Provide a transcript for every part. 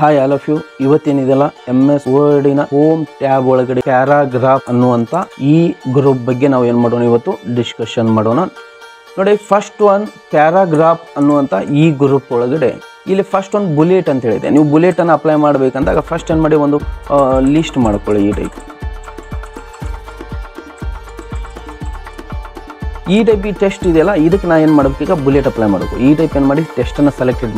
Hi all of you. ಇವತ್ತೇನಿದೆಲ್ಲ MS ವರ್ಡಿನ home tab ಒಳಗಡೆ ಪ್ಯಾರಾಗ್ರಾಫ್ ಅನ್ನುವಂಥ ಈ ಗ್ರೂಪ್ ಬಗ್ಗೆ ನಾವು ಏನು ಮಾಡೋಣ, ಇವತ್ತು ಡಿಸ್ಕಷನ್ ಮಾಡೋಣ. ನೋಡಿ, ಫಸ್ಟ್ ಒನ್ ಪ್ಯಾರಾಗ್ರಾಫ್ ಅನ್ನುವಂಥ ಈ ಗ್ರೂಪ್ ಒಳಗಡೆ ಇಲ್ಲಿ ಫಸ್ಟ್ ಒಂದು ಬುಲೆಟ್ ಅಂತ ಹೇಳಿದೆ. ನೀವು ಬುಲೆಟನ್ನು ಅಪ್ಲೈ ಮಾಡಬೇಕಂದಾಗ ಫಸ್ಟ್ ಏನು ಮಾಡಿ, ಒಂದು ಲಿಸ್ಟ್ ಮಾಡ್ಕೊಳ್ಳಿ. ಈ ಟೈಪ್ ಈ ಟೆಸ್ಟ್ ಇದೆಯಲ್ಲ, ಇದಕ್ಕೆ ನಾನು ಏನು ಮಾಡಬೇಕು, ಈಗ ಬುಲೆಟ್ ಅಪ್ಲೈ ಮಾಡಬೇಕು. ಈ ಟೈಪ್ ಏನು ಮಾಡಿ, ಟೆಸ್ಟನ್ನು ಸೆಲೆಕ್ಟೆಡ್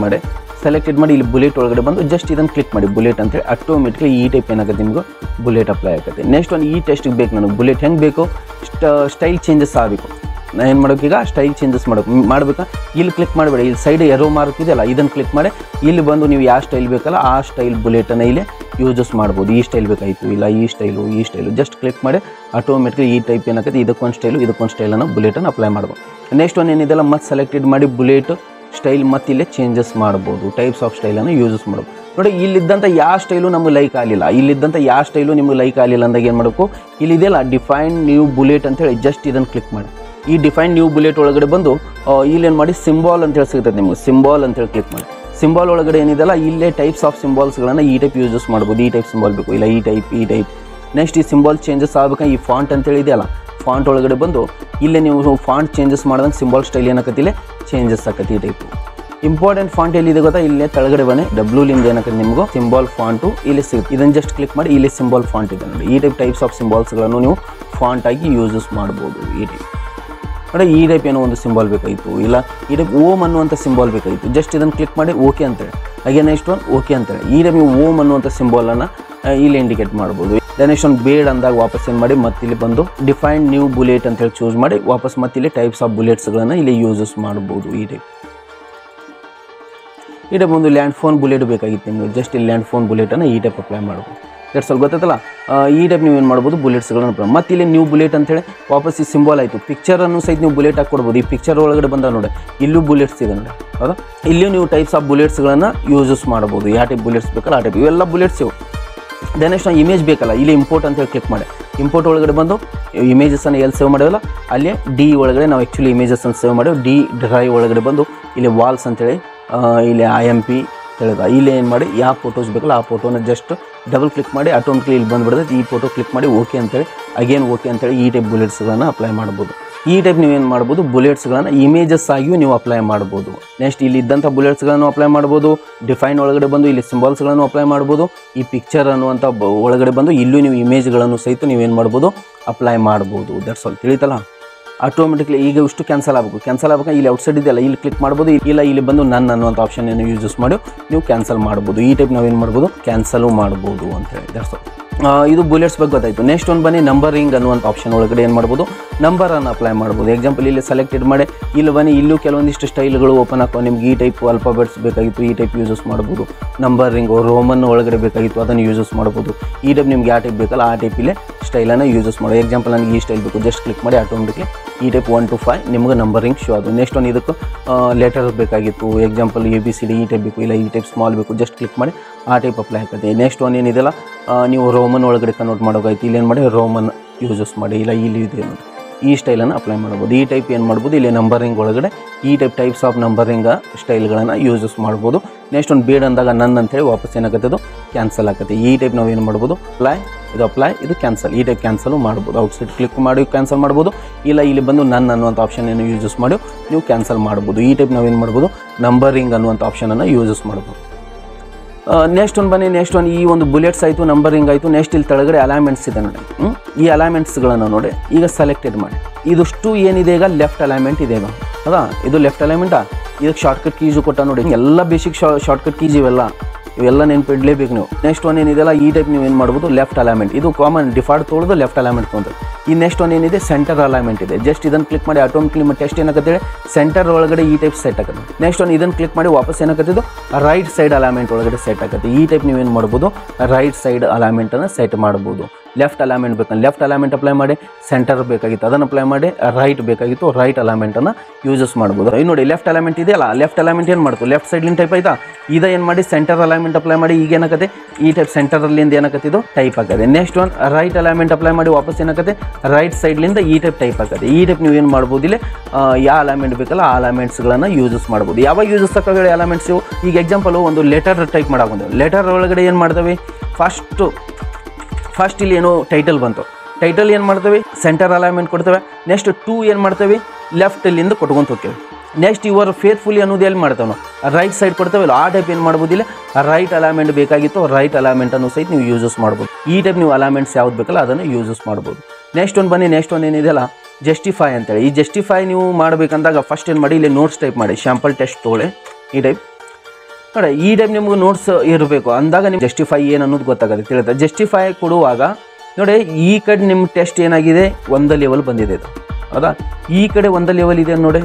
ಮಾಡಿ ಇಲ್ಲಿ ಬುಲೆಟ್ ಒಳಗಡೆ ಬಂದು ಜಸ್ಟ್ ಇದನ್ನು ಕ್ಲಿಕ್ ಮಾಡಿ, ಬುಲೆಟ್ ಅಂತೇಳಿ ಆಟೋಮೆಟಿಕ್ಲಿ ಈ ಟೈಪ್ ಏನಾಗುತ್ತೆ, ನಿಮಗೂ ಬುಲೆಟ್ ಅಪ್ಲೈ ಆಗುತ್ತೆ. ನೆಕ್ಸ್ಟ್ ಒಂದು ಈ ಟೆಸ್ಟಿಗೆ ಬೇಕು ನನಗೆ ಬುಲೆಟ್ ಹೆಂಗೆ ಬೇಕು, ಸ್ಟೈಲ್ ಚೇಂಜಸ್ ಆಗಬೇಕು. ನಾನು ಏನು ಮಾಡಬೇಕು, ಈಗ ಸ್ಟೈಲ್ ಚೇಂಜಸ್ ಮಾಡಬೇಕಾ, ಇಲ್ಲಿ ಕ್ಲಿಕ್ ಮಾಡಬೇಡಿ, ಇಲ್ಲಿ ಸೈಡ್ ಎರೋ ಮಾರ್ಕ್ ಇದೆಯಲ್ಲ ಇದನ್ನು ಕ್ಲಿಕ್ ಮಾಡಿ ಇಲ್ಲಿ ಬಂದು ನೀವು ಯಾವ ಸ್ಟೈಲ್ ಬೇಕಲ್ಲ ಆ ಸ್ಟೈಲ್ ಬುಲೆಟನ್ನು ಇಲ್ಲಿ ಯೂಸಸ್ ಮಾಡ್ಬೋದು. ಈ ಸ್ಟೈಲ್ ಬೇಕಾಯಿತು, ಇಲ್ಲ ಈ ಸ್ಟೈಲು ಜಸ್ಟ್ ಕ್ಲಿಕ್ ಮಾಡಿ ಆಟೋಮೆಟಿಕ್ಲಿ ಈ ಟೈಪ್ ಏನಾಗುತ್ತೆ, ಇದಕ್ಕೊಂದು ಸ್ಟೈಲನ್ನು ಬುಲೆಟನ್ನು ಅಪ್ಲೈ ಮಾಡ್ಬೋದು. ನೆಕ್ಸ್ಟ್ ಒಂದು ಏನಿದೆಲ್ಲ ಮತ್ತೆ ಸೆಲೆಕ್ಟೆಡ್ ಮಾಡಿ ಬುಲೆಟ್ ಸ್ಟೈಲ್ ಮತ್ತೆ ಇಲ್ಲೇ ಚೇಂಜಸ್ ಮಾಡ್ಬೋದು, ಟೈಪ್ಸ್ ಆಫ್ ಸ್ಟೈಲನ್ನು ಯೂಸಸ್ ಮಾಡ್ಬೋದು. ನೋಡಿ, ಇಲ್ಲಿದ್ದಂಥ ಯಾವ ಸ್ಟೈಲು ನಮಗೆ ಲೈಕ್ ಆಗಲಿಲ್ಲ, ಇಲ್ಲಿದ್ದಂಥ ಯಾವ ಸ್ಟೈಲು ನಿಮಗೆ ಲೈಕ್ ಆಗಲಿಲ್ಲ ಅಂದಾಗ ಏನು ಮಾಡಬೇಕು, ಇಲ್ಲಿದೆಯಲ್ಲ ಡಿಫೈನ್ ನ್ಯೂ ಬುಲೆಟ್ ಅಂತೇಳಿ ಜಸ್ಟ್ ಇದನ್ನು ಕ್ಲಿಕ್ ಮಾಡಿ. ಈ ಡಿಫೈನ್ ನ್ಯೂ ಬುಲೆಟ್ ಒಳಗಡೆ ಬಂದು ಇಲ್ಲೇನು ಮಾಡಿ ಸಿಂಬಾಲ್ ಅಂತೇಳಿ ಸಿಗ್ತದೆ ನಿಮಗೆ, ಸಿಂಬಾಲ್ ಅಂತೇಳಿ ಕ್ಲಿಕ್ ಮಾಡಿ. ಸಿಂಬಾಲ್ ಒಳಗಡೆ ಏನಿದೆಲ್ಲ ಇಲ್ಲೇ ಟೈಪ್ಸ್ ಆಫ್ ಸಿಂಬಾಲ್ಸ್ಗಳನ್ನು ಈ ಟೈಪ್ ಯೂಸಸ್ ಮಾಡ್ಬೋದು. ಈ ಟೈಪ್ ಸಿಂಬಾಲ್ ಬೇಕು, ಇಲ್ಲ ಈ ಟೈಪ್. ನೆಕ್ಸ್ಟ್ ಈ ಸಿಂಬಾಲ್ ಚೇಂಜಸ್ ಆಗ್ಬೇಕಾ, ಈ ಫಾಂಟ್ ಅಂತೇಳಿ ಇದೆಯಲ್ಲ ಫಾಂಟ್ ಒಳಗಡೆ ಬಂದು ಇಲ್ಲೇ ನೀವು ಫಾಂಟ್ ಚೇಂಜಸ್ ಮಾಡಿದಂಗೆ ಸಿಂಬಾಲ್ ಸ್ಟೈಲ್ ಏನಾಕತಿ ಇಲ್ಲೇ ಚೇಂಜಸ್ ಆಕತಿ. ಈ ಟೈಪು ಇಂಪಾರ್ಟೆಂಟ್ ಫಾಂಟ್ ಎಲ್ಲಿದೆ ಗೊತ್ತಾ, ಇಲ್ಲೇ ತೆಳಗಡೆ ಬನ್ನಿ, ಡಬ್ಲ್ಯೂಲಿಂದ ಏನಾಕತಿ ನಿಮಗೂ ಸಿಂಬಾಲ್ ಫಾಂಟು ಇಲ್ಲಿ ಸಿಗುತ್ತೆ. ಇದನ್ನು ಜಸ್ಟ್ ಕ್ಲಿಕ್ ಮಾಡಿ, ಇಲ್ಲಿ ಸಿಂಬಾಲ್ ಫಾಂಟ್ ಇದೆ ನೋಡಿ. ಈ ಟೈಪ್ಸ್ ಆಫ್ ಸಿಂಬಾಲ್ಸ್ಗಳನ್ನು ನೀವು ಫಾಂಟ್ ಆಗಿ ಯೂಸಸ್ ಮಾಡ್ಬೋದು. ಈ ಟೈಪ್ ನೋಡಿ, ಈ ಟೈಪ್ ಏನೋ ಒಂದು ಸಿಂಬಾಲ್ ಬೇಕಾಯಿತು, ಇಲ್ಲ ಈ ಟೈಪ್ ಓಮ್ ಅನ್ನುವಂಥ ಸಿಂಬಾಲ್ ಬೇಕಾಯಿತು, ಜಸ್ಟ್ ಇದನ್ನು ಕ್ಲಿಕ್ ಮಾಡಿ ಓಕೆ ಅಂತೇಳಿ. ಹಾಗೆ ನೆಕ್ಸ್ಟ್ ಒಂದು ಓಕೆ ಅಂತೇಳಿ ಈ ಟೈಪ್ ನೀವು ಓಮ್ ಅನ್ನುವಂಥ ಸಿಂಬಾಲನ್ನು ಇಲ್ಲಿ ಇಂಡಿಕೇಟ್ ಮಾಡ್ಬೋದು. ನೆಕ್ಸ್ಟ್ ಒಂದು ಬೇಡ ಅಂದಾಗ ವಾಪಸ್ ಏನು ಮಾಡಿ, ಮತ್ತೆ ಇಲ್ಲಿ ಬಂದು ಡಿಫೈನ್ ನ್ಯೂ ಬುಲೆಟ್ ಅಂತೇಳಿ ಚೂಸ್ ಮಾಡಿ ವಾಪಸ್ ಮತ್ತೆ ಇಲ್ಲಿ ಟೈಪ್ಸ್ ಆಫ್ ಬುಲೆಟ್ಸ್ಗಳನ್ನು ಇಲ್ಲಿ ಯೂಸಸ್ ಮಾಡ್ಬೋದು. ಈ ಟೈಪ್ ಒಂದು ಲ್ಯಾಂಡ್ ಫೋನ್ ಬುಲೆಟ್ ಬೇಕಾಗಿತ್ತು ನಿಮಗೆ, ಜಸ್ಟ್ ಇಲ್ಲಿ ಲ್ಯಾಂಡ್ ಫೋನ್ ಬುಲೆಟನ್ನು ಈ ಟೈಪ್ ಅಪ್ಲೈ ಮಾಡ್ಬೋದು. ದಟ್ಸ್ ಆಲ್, ಗೊತ್ತಲ್ಲ. ಈ ಟೈಪ್ ನೀವು ಏನು ಮಾಡ್ಬೋದು, ಬುಲೆಟ್ಸ್ಗಳನ್ನು ಅಪ್ಲೈ. ಮತ್ತು ಇಲ್ಲಿ ನ್ಯೂ ಬುಲೆಟ್ ಅಂತೇಳಿ ವಾಪಸ್ ಈ ಸಿಂಬಾಲ್ ಆಯಿತು. ಪಿಕ್ಚರನ್ನು ಸಹಿತ ನೀವು ಬುಲೆಟ್ ಹಾಕಿ ಕೊಡ್ಬೋದು. ಈ ಪಿಕ್ಚರ್ ಒಳಗಡೆ ಬಂದ ನೋಡಿ, ಇಲ್ಲೂ ಬುಲೆಟ್ಸ್ ಇದೆ ನೋಡಿ, ಹೌದಾ. ಇಲ್ಲಿಯೂ ನೀವು ಟೈಪ್ಸ್ ಆಫ್ ಬುಲೆಟ್ಸ್ಗಳನ್ನು ಯೂಸಸ್ ಮಾಡ್ಬೋದು. ಯಾವ ಟೈಪ್ ಬುಲೆಟ್ಸ್ ಬೇಕಲ್ಲ ಆ ಟೈಪ್, ಇವೆಲ್ಲ ಬುಲೆಟ್ಸ್ ಇವು. ನೆಕ್ಸ್ಟ್ ನಾವು ಇಮೇಜ್ ಬೇಕಲ್ಲ, ಇಲ್ಲಿ ಇಂಪೋರ್ಟ್ ಅಂತೇಳಿ ಕ್ಲಿಕ್ ಮಾಡಿ. ಇಂಪೋರ್ಟ್ ಒಳಗಡೆ ಬಂದು ಇಮೇಜಸನ್ನು ಎಲ್ಲಿ ಸೇವ್ ಮಾಡಿವಲ್ಲ ಅಲ್ಲೇ ಡಿ ಒಳಗಡೆ ನಾವು ಆ್ಯಕ್ಚುಲಿ ಇಮೇಜಸನ್ನು ಸೇವ್ ಮಾಡಿವಿ. ಡಿ ಡ್ರೈವ್ ಒಳಗಡೆ ಬಂದು ಇಲ್ಲಿ ವಾಲ್ಸ್ ಅಂತೇಳಿ ಇಲ್ಲಿ IMP ಹೇಳಿದ ಇಲ್ಲಿ ಏನು ಮಾಡಿ, ಯಾವ ಫೋಟೋಸ್ ಬೇಕಲ್ಲ ಆ ಫೋಟೋನ ಜಸ್ಟ್ ಡಬಲ್ ಕ್ಲಿಕ್ ಮಾಡಿ ಆಟೋಮೆಟಿಕ್ಲಿ ಇಲ್ಲಿ ಬಂದುಬಿಡ್ತದೆ. ಈ ಫೋಟೋ ಕ್ಲಿಕ್ ಮಾಡಿ ಓಕೆ ಅಂತೇಳಿ ಅಗೇನ್ ಓಕೆ ಅಂತೇಳಿ ಈ ಟೈಪ್ ಬುಲೆಟ್ಸ್ಗಳನ್ನು ಅಪ್ಲೈ ಮಾಡ್ಬೋದು. ಈ ಟೈಪ್ ನೀವೇನು ಮಾಡ್ಬೋದು, ಬುಲೆಟ್ಸ್ಗಳನ್ನು ಇಮೇಜಸ್ ಆಗಿಯೂ ನೀವು ಅಪ್ಲೈ ಮಾಡ್ಬೋದು. ನೆಕ್ಸ್ಟ್ ಇಲ್ಲಿ ಇದ್ದಂಥ ಬುಲೆಟ್ಸ್ಗಳನ್ನು ಅಪ್ಲೈ ಮಾಡ್ಬೋದು. ಡಿಫೈನ್ ಒಳಗಡೆ ಬಂದು ಇಲ್ಲಿ ಸಿಂಬಾಲ್ಸ್ಗಳನ್ನು ಅಪ್ಲೈ ಮಾಡ್ಬೋದು. ಈ ಪಿಕ್ಚರ್ ಅನ್ನುವಂಥ ಒಳಗಡೆ ಬಂದು ಇಲ್ಲೂ ನೀವು ಇಮೇಜ್ಗಳನ್ನು ಸಹಿತ ನೀವೇನು ಮಾಡ್ಬೋದು, ಅಪ್ಲೈ ಮಾಡ್ಬೋದು. That's all, ತಿಳಿತಲ್ಲ. ಆಟೋಮೆಟಿಕ್ಲಿ ಈಗ ಇಷ್ಟು ಕ್ಯಾನ್ಸಲ್ ಆಗಬೇಕು. ಇಲ್ಲಿ ಔಟ್ಸೈಡ್ ಇದೆಯಲ್ಲ ಇಲ್ಲಿ ಕ್ಲಿಕ್ ಮಾಡ್ಬೋದು, ಇಲ್ಲ ಇಲ್ಲಿ ಬಂದು ನನ್ ಅನ್ನುವಂಥ ಆಪ್ಷನ್ ಏನು ಯೂಸಸ್ ಮಾಡಿ ನೀವು ಕ್ಯಾನ್ಸಲ್ ಮಾಡ್ಬೋದು. ಈ ಟೈಪ್ ನಾವೇನು ಮಾಡ್ಬೋದು, ಕ್ಯಾನ್ಸಲು ಮಾಡ್ಬೋದು ಅಂತೇಳಿ. That's all. ಇದು ಬುಲೆಟ್ಸ್ ಬಗ್ಗೆ ಗೊತ್ತಾಯಿತು. ನೆಕ್ಸ್ಟ್ ಒಂದು ಬನ್ನಿ, ನಂಬರಿಂಗ್ ಅನ್ನುವಂಥ ಆಪ್ಷನ್ ಒಳಗಡೆ ಏನು ಮಾಡ್ಬೋದು, ನಂಬರನ್ನು ಅಪ್ಲೈ ಮಾಡ್ಬೋದು. ಎಕ್ಸಾಂಪಲ್ ಇಲ್ಲಿ ಸೆಲೆಕ್ಟೆಡ್ ಮಾಡಿ ಇಲ್ಲಿ ಬನ್ನಿ, ಇಲ್ಲೂ ಕೆಲವೊಂದಿಷ್ಟು ಸ್ಟೈಲ್ಗಳು ಓಪನ್ ಹಾಕೋ. ನಿಮ್ಗೆ ಈ ಟೈಪ್ ಆಲ್ಫಾಬೆಟ್ಸ್ ಬೇಕಾಗಿತ್ತು, ಈ ಟೈಪ್ ಯೂಸಸ್ ಮಾಡ್ಬೋದು. ನಂಬರಿಂಗು ರೋಮನ್ ಒಳಗಡೆ ಬೇಕಾಗಿತ್ತು, ಅದನ್ನು ಯೂಸಸ್ ಮಾಡ್ಬೋದು. ಈ ಟೈಪ್ ನಿಮ್ಗೆ ಯಾವ ಟೈಪ್ ಬೇಕಲ್ಲ ಆ ಟೈಪಿಲ್ಲೇ ಸ್ಟೈಲನ್ನು ಯೂಸಸ್ ಮಾಡೋದು. ಎಕ್ಸಾಂಪಲ್ ನನಗೆ ಈ ಸ್ಟೈಲ್ ಬೇಕು, ಜಸ್ಟ್ ಕ್ಲಿಕ್ ಮಾಡಿ ಆಟೋಮೆಟಿಕ್ಲಿ ಈ ಟೈಪ್ 1 to 5 ನಿಮ್ಗೆ ನಂಬರಿಂಗ್ ಶೋ ಅದು. ನೆಕ್ಸ್ಟ್ ಒಂದು ಇದಕ್ಕೆ ಲೆಟರ್ ಬೇಕಾಗಿತ್ತು, ಎಕ್ಸಾಂಪಲ್ ABCD ಈ ಟೈಪ್ ಬೇಕು, ಇಲ್ಲ ಈ ಟೈಪ್ ಸ್ಮಾಲ್ ಬೇಕು, ಜಸ್ಟ್ ಕ್ಲಿಕ್ ಮಾಡಿ ಆ ಟೈಪ್ ಅಪ್ಲೈ ಆಗ್ತದೆ. ನೆಕ್ಸ್ಟ್ ಒಂದು ಏನಿದೆಲ್ಲ ನೀವು ರೋಮನ್ ಒಳಗಡೆ ಕನ್ವರ್ಟ್ ಮಾಡೋಕಾಯ್ತು, ಇಲ್ಲಿ ಏನು ಮಾಡಿ ರೋಮನ್ ಯೂಸಸ್ ಮಾಡಿ, ಇಲ್ಲ ಇಲ್ಲಿ ಇದೆ ನೋಡಿ ಈ ಸ್ಟೈಲನ್ನು ಅಪ್ಲೈ ಮಾಡ್ಬೋದು. ಈ ಟೈಪ್ ಏನು ಮಾಡ್ಬೋದು, ಇಲ್ಲಿ ನಂಬರಿಂಗ್ ಒಳಗಡೆ ಈ ಟೈಪ್ಸ್ ಆಫ್ ನಂಬರಿಂಗ್ ಸ್ಟೈಲ್ಗಳನ್ನು ಯೂಸಸ್ ಮಾಡ್ಬೋದು. ನೆಕ್ಸ್ಟ್ ಒಂದು ಬೇಡ ಅಂದಾಗ ನನ್ ಅಂತೇಳಿ ವಾಪಸ್ ಏನಾಗುತ್ತೆ, ಅದು ಕ್ಯಾನ್ಸಲ್ ಆಗುತ್ತೆ. ಈ ಟೈಪ್ ನಾವು ಏನು ಮಾಡ್ಬೋದು, ಅಪ್ಲೈ ಇದು ಕ್ಯಾನ್ಸಲ್, ಈ ಟೈಪ್ ಕ್ಯಾನ್ಸಲು ಮಾಡ್ಬೋದು. ಔಟ್ಸೈಡ್ ಕ್ಲಿಕ್ ಮಾಡಿ ಕ್ಯಾನ್ಸಲ್ ಮಾಡ್ಬೋದು, ಇಲ್ಲ ಇಲ್ಲಿ ಬಂದು ನನ್ ಅನ್ನುವಂಥ ಆಪ್ಷನ್ ಏನು ಯೂಸಸ್ ಮಾಡಿ ನೀವು ಕ್ಯಾನ್ಸಲ್ ಮಾಡ್ಬೋದು. ಈ ಟೈಪ್ ನಾವೇನು ಮಾಡ್ಬೋದು, ನಂಬರಿಂಗ್ ಅನ್ನುವಂಥ ಆಪ್ಷನನ್ನು ಯೂಸಸ್ ಮಾಡ್ಬೋದು. ನೆಕ್ಸ್ಟ್ ಒಂದು ಬನ್ನಿ, ನೆಕ್ಸ್ಟ್ ಒಂದು ಈ ಒಂದು ಬುಲೆಟ್ಸ್ ಆಯಿತು, ನಂಬರಿಂಗ್ ಆಯಿತು. ನೆಕ್ಸ್ಟ್ ಇಲ್ಲಿ ಕೆಳಗಡೆ ಅಲೈನ್ಮೆಂಟ್ಸ್ ಇದೆ ನೋಡಿ. ಈ ಅಲೈನ್ಮೆಂಟ್ಸ್ಗಳನ್ನು ನೋಡಿ ಈಗ ಸೆಲೆಕ್ಟೆಡ್ ಮಾಡಿ. ಇದಷ್ಟು ಏನಿದೆ ಈಗ ಲೆಫ್ಟ್ ಅಲೈನ್ಮೆಂಟ್ ಇದೆ ಈಗ, ಹೌದಾ. ಇದು ಲೆಫ್ಟ್ ಅಲೈನ್ಮೆಂಟಾ. ಇದಕ್ಕೆ ಶಾರ್ಟ್ಕಟ್ ಕೀಸು ಕೊಟ್ಟ ನೋಡಿ, ಎಲ್ಲ ಬೇಸಿಕ್ ಶಾರ್ಟ್ಕಟ್ ಕೀಸ್ ಇವೆಲ್ಲ ನೆನಪಿಡಲೇಬೇಕು ನೀವು. ನೆಕ್ಸ್ಟ್ ಒಂದು ಏನಿದೆಲ್ಲ ಈ ಟೈಪ್ ನೀವು ಏನು ಮಾಡ್ಬೋದು, ಲೆಫ್ಟ್ ಅಲೈನ್ಮೆಂಟ್. ಇದು ಕಾಮನ್ ಡಿಫಾಲ್ಟ್ ತೊಗೊಳ್ಳೋದು ಲೆಫ್ಟ್ ಅಲೈನ್ಮೆಂಟ್ ತೊಗೊಂಡ್ರೆ. ಈ ನೆಕ್ಸ್ಟ್ ಒಂದು ಏನಿದೆ, ಸೆಂಟರ್ ಅಲೈನ್ಮೆಂಟ್ ಇದೆ. ಜಸ್ಟ್ ಇದನ್ನು ಕ್ಲಿಕ್ ಮಾಡಿ ಆಟೋಮೆಟಿಕ್ಲಿ ಮತ್ತೆ ಟೆಸ್ಟ್ ಏನಾಗುತ್ತೆ, ಸೆಂಟರ್ ಒಳಗಡೆ ಈ ಟೈಪ್ ಸೆಟ್ ಆಗುತ್ತೆ. ನೆಕ್ಸ್ಟ್ ಒಂದು ಇದನ್ನು ಕ್ಲಿಕ್ ಮಾಡಿ ವಾಪಸ್ ಏನಾಗುತ್ತೆ, ರೈಟ್ ಸೈಡ್ ಅಲೈನ್ಮೆಂಟ್ ಒಳಗಡೆ ಸೆಟ್ ಆಗುತ್ತೆ. ಈ ಟೈಪ್ ನೀವೇನು ಮಾಡ್ಬೋದು, ರೈಟ್ ಸೈಡ್ ಅಲೈನ್ಮೆಂಟನ್ನು ಸೆಟ್ ಮಾಡ್ಬೋದು. ಲೆಫ್ಟ್ ಅಲೈನ್ಮೆಂಟ್ ಬೇಕಂದ್ರೆ ಲೆಫ್ಟ್ ಅಲೈನ್ಮೆಂಟ್ ಅಪ್ಲೈ ಮಾಡಿ, ಸೆಂಟರ್ ಬೇಕಾಗಿತ್ತು ಅದನ್ನು ಅಪ್ಲೈ ಮಾಡಿ, ರೈಟ್ ಬೇಕಾಗಿತ್ತು ರೈಟ್ ಅಲೈನ್ಮೆಂಟನ್ನು ಯೂಸಸ್ ಮಾಡ್ಬೋದು. ಈಗ ನೋಡಿ ಲೆಫ್ಟ್ ಅಲೈನ್ಮೆಂಟ್ ಇದೆಯಲ್ಲ, ಲೆಫ್ಟ್ ಅಲೈನ್ಮೆಂಟ್ ಏನು ಮಾಡ್ತು, ಲೆಫ್ಟ್ ಸೈಡ್ಲಿಂದ ಟೈಪ್ ಆಯ್ತಾ, ಇದು ಏನು ಮಾಡಿ ಸೆಂಟರ್ ಅಲೈನ್ಮೆಂಟ್ ಅಪ್ಲೈ ಮಾಡಿ, ಈಗ ಏನಾಗುತ್ತೆ ಈ ಟೈಪ್ ಸೆಂಟರಲ್ಲಿಂದ ಏನಾಗುತ್ತೆ ಇದು ಟೈಪ್ ಆಗುತ್ತೆ. Next one right alignment apply ಮಾಡಿ ವಾಪಸ್ ಏನಾಗುತ್ತೆ ರೈಟ್ ಸೈಡ್ಲಿಂದ ಈ ಟೈಪ್ ಟೈಪ್ ಆಗುತ್ತೆ. ಈ ಟೈಪ್ ನೀವು ಏನು ಮಾಡ್ಬೋದು, ಇಲ್ಲಿ ಯಾವ ಅಲೈನ್ಮೆಂಟ್ ಬೇಕಲ್ಲ ಆ ಅಲೈನ್ಮೆಂಟ್ಸ್ಗಳನ್ನು ಯೂಸಸ್ ಮಾಡ್ಬೋದು. ಯಾವಾಗ ಯೂಸಸ್ ತಗೊಳ್ಳಿ ಅಲೈನ್ಮೆಂಟ್ಸು, ಈಗ ಎಕ್ಸಾಂಪಲು ಒಂದು ಲೆಟರ್ ಟೈಪ್ ಮಾಡಾಕೊಂಡೆವು, ಲೆಟರ್ ಒಳಗಡೆ ಏನು ಮಾಡ್ತೇವೆ ಫಸ್ಟ್ ಇಲ್ಲಿ ಏನೋ ಟೈಟಲ್ ಬಂತು, ಟೈಟಲ್ ಏನು ಮಾಡ್ತೇವೆ ಸೆಂಟರ್ ಅಲೈನ್ಮೆಂಟ್ ಕೊಡ್ತೇವೆ. ನೆಕ್ಸ್ಟ್ ಟು ಏನು ಮಾಡ್ತೇವೆ ಲೆಫ್ಟಲ್ಲಿಂದ ಕೊಟ್ಕೊಂತ ಹೋಗ್ತೇವೆ. ನೆಕ್ಸ್ಟ್ ಯುವರ್ ಫೇತ್ಫುಲಿ ಅನ್ನೋದು ಎಲ್ಲಿ ಮಾಡ್ತೇವೆ ನಾವು ರೈಟ್ ಸೈಡ್ ಕೊಡ್ತೇವಲ್ಲ, ಆ ಟೈಪ್ ಏನು ಮಾಡ್ಬೋದಿಲ್ಲ ರೈಟ್ ಅಲೈನ್ಮೆಂಟ್ ಬೇಕಾಗಿತ್ತು ರೈಟ್ ಅಲೈನ್ಮೆಂಟನ್ನು ಸಹಿತ ನೀವು ಯೂಸಸ್ ಮಾಡ್ಬೋದು. ಈ ಟೈಪ್ ನೀವು ಅಲೈನ್ಮೆಂಟ್ಸ್ ಯಾವ್ದು ಬೇಕಲ್ಲ ಅದನ್ನು ಯೂಸಸ್ ಮಾಡ್ಬೋದು. ನೆಕ್ಸ್ಟ್ ಒಂದು ಬನ್ನಿ, ನೆಕ್ಸ್ಟ್ ಒಂದು ಏನಿದೆಯಲ್ಲ ಜಸ್ಟಿಫೈ ಅಂತೇಳಿ. ಈ ಜಸ್ಟಿಫೈ ನೀವು ಮಾಡಬೇಕಂದಾಗ ಫಸ್ಟ್ ಏನು ಮಾಡಿ ಇಲ್ಲಿ ನೋಟ್ಸ್ ಟೈಪ್ ಮಾಡಿ, ಶಾಂಪಲ್ ಟೆಸ್ಟ್ ತೊಗೊಳ್ಳಿ ಈ ಟೈಪ್ ನೋಡಿ. ಈ ಟೈಪ್ ನಿಮ್ಗೆ ನೋಟ್ಸ್ ಇರಬೇಕು ಅಂದಾಗ ನಿಮ್ಗೆ ಜಸ್ಟಿಫೈ ಏನು ಅನ್ನೋದು ಗೊತ್ತಾಗುತ್ತೆ ತಿಳಿಯುತ್ತೆ. ಜಸ್ಟಿಫೈ ಕೊಡುವಾಗ ನೋಡಿ ಈ ಕಡೆ ನಿಮ್ಮ ಟೆಸ್ಟ್ ಏನಾಗಿದೆ ಒಂದು ಲೆವೆಲ್ ಬಂದಿದೆ ಇದು ಹೌದಾ, ಈ ಕಡೆ ಒಂದು ಲೆವೆಲ್ ಇದೆ ನೋಡಿ,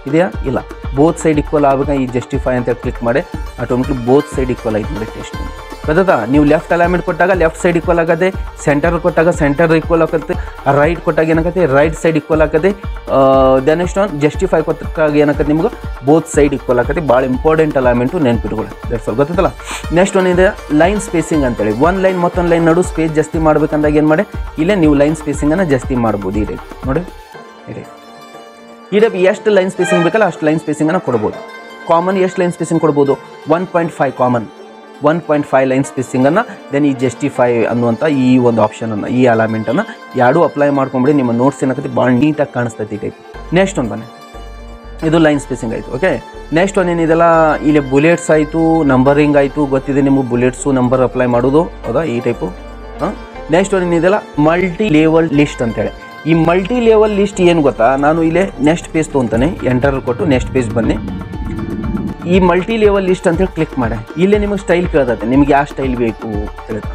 ಇದೆಯಾ ಇಲ್ಲ, ಬೋತ್ ಸೈಡ್ ಈಕ್ವಲ್ ಆಗಬೇಕು. ಈ ಜಸ್ಟಿಫೈ ಅಂತ ಕ್ಲಿಕ್ ಮಾಡಿ ಆಟೋಮೆಟಿಕ್ ಬೋತ್ ಸೈಡ್ ಈಕ್ವಲ್ ಆಯ್ತು ನೋಡಿ ಟೆಸ್ಟ್. ಗೊತ್ತಾ, ನೀವು ಲೆಫ್ಟ್ ಅಲೈನ್ಮೆಂಟ್ ಕೊಟ್ಟಾಗ ಲೆಫ್ಟ್ ಸೈಡ್ ಈಕ್ವಲ್ ಆಗುತ್ತೆ, ಸೆಂಟರ್ ಕೊಟ್ಟಾಗ ಸೆಂಟರ್ ಈಕ್ವಲ್ ಆಗುತ್ತೆ, ರೈಟ್ ಕೊಟ್ಟಾಗ ಏನಾಗುತ್ತೆ ರೈಟ್ ಸೈಡ್ ಈಕ್ವಲ್ ಆಗುತ್ತೆ. ದೆನ್ ನೆಕ್ಸ್ಟ್ ಒನ್ ಜಸ್ಟಿಫೈ ಕೊಟ್ಟಾಗ ಏನಾಗುತ್ತೆ ನಿಮ್ಗೆ ಬೋತ್ ಸೈಡ್ ಈಕ್ವಲ್ ಆಗುತ್ತೆ. ಭಾಳ ಇಂಪಾರ್ಟೆಂಟ್ ಅಲೈನ್ಮೆಂಟು ನೆನ್ಪಿಟ್ಕೊಳ್ಳಿ, ದಟ್ಸ್ ಆಲ್. ಗೊತ್ತಲ್ಲ. ನೆಕ್ಸ್ಟ್ ಒನ್ ಇದೆ ಲೈನ್ ಸ್ಪೇಸಿಂಗ್ ಅಂತೇಳಿ. ಒಂದು ಲೈನ್ ಮತ್ತೊಂದು ಲೈನ್ ನಡು ಸ್ಪೇಸ್ ಜಾಸ್ತಿ ಮಾಡ್ಬೇಕಂದಾಗ ಏನು ಮಾಡಿ ಇಲ್ಲೇ ನೀವು ಲೈನ್ ಸ್ಪೇಸಿಂಗನ್ನು ಜಾಸ್ತಿ ಮಾಡ್ಬೋದು. ಈ ಟೈಪ್ ನೋಡಿ, ಈ ಟೈಪ್ ಎಷ್ಟು ಲೈನ್ ಸ್ಪೇಸಿಂಗ್ ಬೇಕಲ್ಲ ಅಷ್ಟು ಲೈನ್ ಸ್ಪೇಸಿಂಗನ್ನು ಕೊಡ್ಬೋದು. ಕಾಮನ್ ಎಷ್ಟು ಲೈನ್ ಸ್ಪೇಸಿಂಗ್ ಕೊಡ್ಬೋದು 1.5 ಕಾಮನ್ 1.5 ಲೈನ್ ಸ್ಪೇಸಿಂಗನ್ನು. ದೆನ್ ಈ ಜಸ್ಟಿಫೈ ಅನ್ನುವಂಥ ಈ ಒಂದು ಆಪ್ಷನನ್ನು ಈ ಅಲೈನ್ಮೆಂಟನ್ನು ಎರಡೂ ಅಪ್ಲೈ ಮಾಡ್ಕೊಂಬಿಡಿ, ನಿಮ್ಮ ನೋಟ್ಸ್ ಏನಾಗುತ್ತೆ ಭಾಳ ನೀಟಾಗಿ ಕಾಣಿಸ್ತೈತಿ ಈ ಟೈಪ್. ನೆಕ್ಸ್ಟ್ ಒಂದು ಬನ್ನಿ, ಇದು ಲೈನ್ ಸ್ಪೇಸಿಂಗ್ ಆಯಿತು. ಓಕೆ, ನೆಕ್ಸ್ಟ್ ಒಂದು ಏನಿದೆಲ್ಲ ಇಲ್ಲಿ ಬುಲೆಟ್ಸ್ ಆಯಿತು, ನಂಬರಿಂಗ್ ಆಯಿತು, ಗೊತ್ತಿದೆ ನಿಮಗೆ ಬುಲೆಟ್ಸು ನಂಬರ್ ಅಪ್ಲೈ ಮಾಡೋದು ಹೌದಾ ಈ ಟೈಪು. ನೆಕ್ಸ್ಟ್ ಒಂದು ಏನಿದೆಲ್ಲ ಮಲ್ಟಿ ಲೆವೆಲ್ ಲಿಸ್ಟ್ ಅಂತೇಳಿ. ಈ ಮಲ್ಟಿ ಲೆವೆಲ್ ಲಿಸ್ಟ್ ಏನು ಗೊತ್ತಾ, ನಾನು ಇಲ್ಲೇ ನೆಕ್ಸ್ಟ್ ಪೇಜ್ ತೊಗೊತಾನೆ, ಎಂಟರ್ ಕೊಟ್ಟು ನೆಕ್ಸ್ಟ್ ಪೇಜ್ ಬನ್ನಿ. ಈ ಮಲ್ಟಿ ಲೆವೆಲ್ ಲಿಸ್ಟ್ ಅಂತೇಳಿ ಕ್ಲಿಕ್ ಮಾಡಿ, ಇಲ್ಲೇ ನಿಮಗೆ ಸ್ಟೈಲ್ ಕೇಳ್ತೈತೆ, ನಿಮ್ಗೆ ಯಾವ ಸ್ಟೈಲ್ ಬೇಕು ಹೇಳ್ತಾ,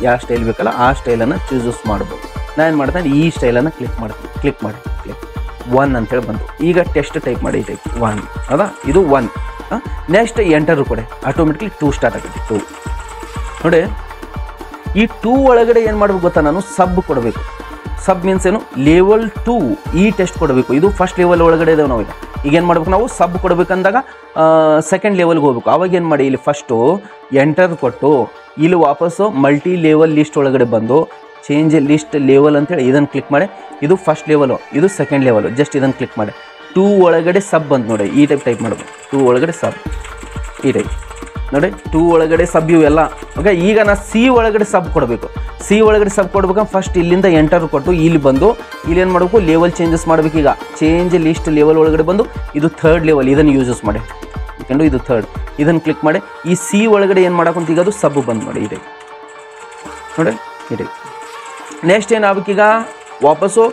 ಯಾವ ಸ್ಟೈಲ್ ಬೇಕಲ್ಲ ಆ ಸ್ಟೈಲನ್ನು ಚೂಸಸ್ ಮಾಡ್ಬೋದು. ನಾನು ಏನು ಮಾಡ್ತೇನೆ ಈ ಸ್ಟೈಲನ್ನು ಕ್ಲಿಕ್ ಮಾಡ್ತೀನಿ, ಕ್ಲಿಕ್ 1 ಅಂತೇಳಿ ಬಂತು. ಈಗ ಟೆಸ್ಟ್ ಟೈಪ್ ಮಾಡಿ, ಟೈಪ್ 1 ಹೌದಾ, ಇದು 1. ನೆಕ್ಸ್ಟ್ ಎಂಟರ್ ಕೊಡಿ, ಆಟೋಮೆಟಿಕ್ಲಿ 2 ಸ್ಟಾರ್ಟ್ ಆಗುತ್ತೆ. 2 ನೋಡಿ, ಈ 2 ಒಳಗಡೆ ಏನು ಮಾಡ್ಬೇಕು ಗೊತ್ತಾ, ನಾನು ಸಬ್ ಕೊಡಬೇಕು. ಸಬ್ ಮೀನ್ಸ್ ಏನು, ಲೆವೆಲ್ 2 ಈ ಟೆಸ್ಟ್ ಕೊಡಬೇಕು. ಇದು ಫಸ್ಟ್ ಲೆವೆಲ್ ಒಳಗಡೆ ಇದಾವೆ ನಾವು. ಈಗ ಏನು ಮಾಡ್ಬೇಕು ನಾವು ಸಬ್ ಕೊಡಬೇಕಂದಾಗ ಸೆಕೆಂಡ್ ಲೆವೆಲ್ಗೆ ಹೋಗ್ಬೇಕು. ಆವಾಗ ಏನು ಮಾಡಿ ಇಲ್ಲಿ ಫಸ್ಟು ಎಂಟರ್ ಕೊಟ್ಟು ಇಲ್ಲಿ ವಾಪಸ್ಸು ಮಲ್ಟಿ ಲೆವೆಲ್ ಲಿಸ್ಟ್ ಒಳಗಡೆ ಬಂದು ಚೇಂಜ್ ಲಿಸ್ಟ್ ಲೆವೆಲ್ ಅಂತೇಳಿ ಇದನ್ನು ಕ್ಲಿಕ್ ಮಾಡಿ. ಇದು ಫಸ್ಟ್ ಲೆವೆಲು, ಇದು ಸೆಕೆಂಡ್ ಲೆವೆಲು, ಜಸ್ಟ್ ಇದನ್ನು ಕ್ಲಿಕ್ ಮಾಡಿ. 2 ಒಳಗಡೆ ಸಬ್ ಬಂದು ನೋಡಿ, ಈ ಟೈಪ್ ಮಾಡಬೇಕು. 2 ಒಳಗಡೆ ಸಬ್ ಈ ಟೈಪ್ ನೋಡಿ, 2 ಒಳಗಡೆ ಸಬ್ ಇವೆಲ್ಲ. ಓಕೆ, ಈಗ ನಾನು ಸಿ ಒಳಗಡೆ ಸಬ್ ಕೊಡಬೇಕು. ಸಿ ಒಳಗಡೆ ಸಬ್ ಕೊಡ್ಬೇಕಂದ್ರೆ ಫಸ್ಟ್ ಇಲ್ಲಿಂದ ಎಂಟರ್ ಕೊಟ್ಟು ಇಲ್ಲಿ ಬಂದು ಇಲ್ಲಿ ಏನು ಮಾಡಬೇಕು ಲೆವೆಲ್ ಚೇಂಜಸ್ ಮಾಡಬೇಕು. ಈಗ ಚೇಂಜ್ ಲಿಸ್ಟ್ ಲೆವೆಲ್ ಒಳಗಡೆ ಬಂದು ಇದು 3rd ಲೆವೆಲ್, ಇದನ್ನು ಯೂಸಸ್ ಮಾಡಿ. ಯಾಕಂದ್ರೆ ಇದು 3rd, ಇದನ್ನು ಕ್ಲಿಕ್ ಮಾಡಿ. ಈ ಸಿ ಒಳಗಡೆ ಏನು ಮಾಡೋಕ್ಕಂತ ಈಗ ಅದು ಸಬ್ ಬಂದು ಮಾಡಿ ಈ ಟೈಪ್ ನೋಡಿ ಈ ಟೈಪ್. ನೆಕ್ಸ್ಟ್ ಏನಾಗಬೇಕೀಗ ವಾಪಸ್ಸು